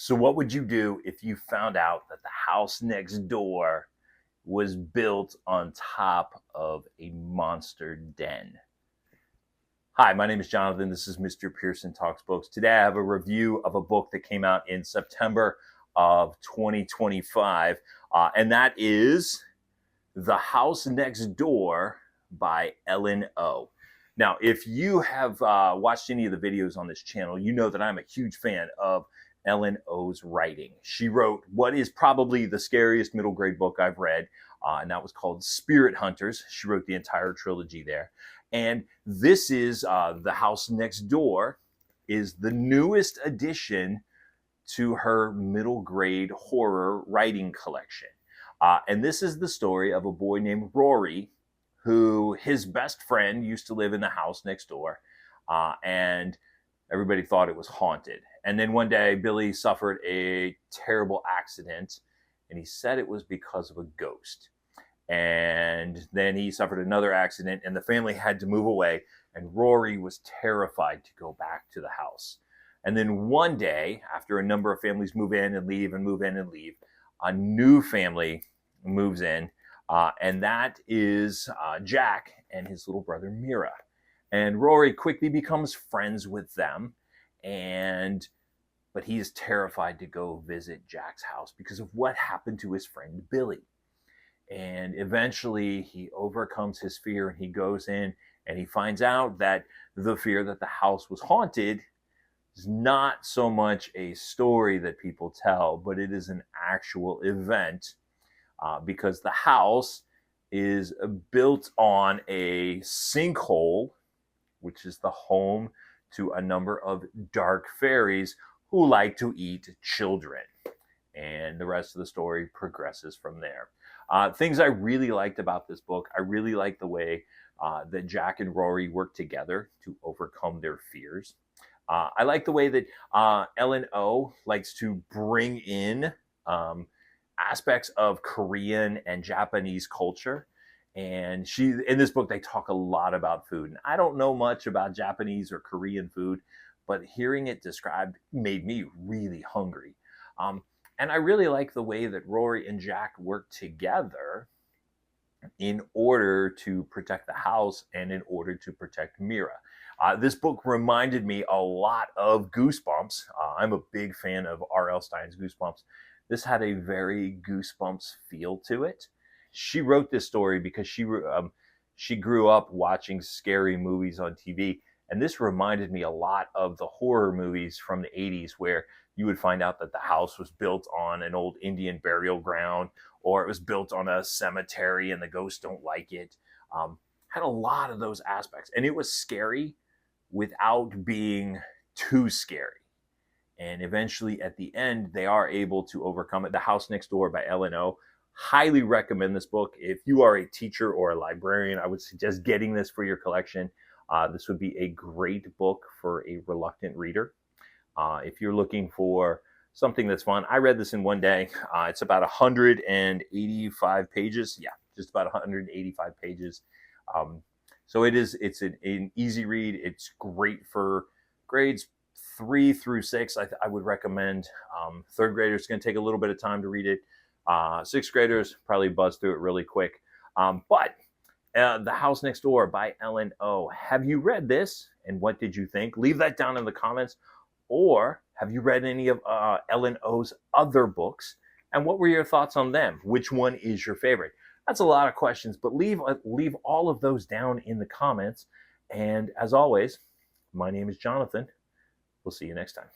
So, what would you do if you found out that the house next door was built on top of a monster den? Hi, my name is Jonathan. This is Mr. Pearson Talks Books. Today I have a review of a book that came out in September of 2025, and that is The House Next Door by Ellen O. Now, if you have watched any of the videos on this channel, you know that I'm a huge fan of Ellen O's writing. She wrote what is probably the scariest middle grade book I've read, and that was called Spirit Hunters. She wrote the entire trilogy there. And this is The House Next Door is the newest addition to her middle grade horror writing collection. And this is the story of a boy named Rory, who his best friend used to live in the house next door. And everybody thought it was haunted. And then one day, Billy suffered a terrible accident, and he said it was because of a ghost. And then he suffered another accident, and the family had to move away, and Rory was terrified to go back to the house. And then one day, after a number of families move in and leave and move in and leave, a new family moves in, and that is Jack and his little brother Mira. And Rory quickly becomes friends with them, but he is terrified to go visit Jack's house because of what happened to his friend Billy. And eventually he overcomes his fear and he goes in and he finds out that the fear that the house was haunted is not so much a story that people tell, but it is an actual event because the house is built on a sinkhole, which is the home to a number of dark fairies who like to eat children. And the rest of the story progresses from there. Things I really liked about this book, I really liked the way that Jack and Rory work together to overcome their fears. I like the way that Ellen O likes to bring in aspects of Korean and Japanese culture. And in this book, they talk a lot about food. And I don't know much about Japanese or Korean food, but hearing it described made me really hungry. And I really like the way that Rory and Jack work together in order to protect the house and in order to protect Mira. This book reminded me a lot of Goosebumps. I'm a big fan of R.L. Stine's Goosebumps. This had a very Goosebumps feel to it. She wrote this story because she grew up watching scary movies on TV. And this reminded me a lot of the horror movies from the 80s where you would find out that the house was built on an old Indian burial ground, or it was built on a cemetery and the ghosts don't like it. Had a lot of those aspects. And it was scary without being too scary. And eventually at the end, they are able to overcome it. The House Next Door by Ellen O. Highly recommend this book. If you are a teacher or a librarian, I would suggest getting this for your collection. This would be a great book for a reluctant reader. If you're looking for something that's fun, I read this in one day. It's about 185 pages. Yeah, just about 185 pages. So it's an easy read. It's great for grades 3 through 6. I would recommend. Third graders, it's going to take a little bit of time to read it. Sixth graders probably buzz through it really quick. But The House Next Door by Ellen O. Have you read this? And what did you think? Leave that down in the comments. Or have you read any of Ellen O's other books? And what were your thoughts on them? Which one is your favorite? That's a lot of questions, but leave all of those down in the comments. And as always, my name is Jonathan. We'll see you next time.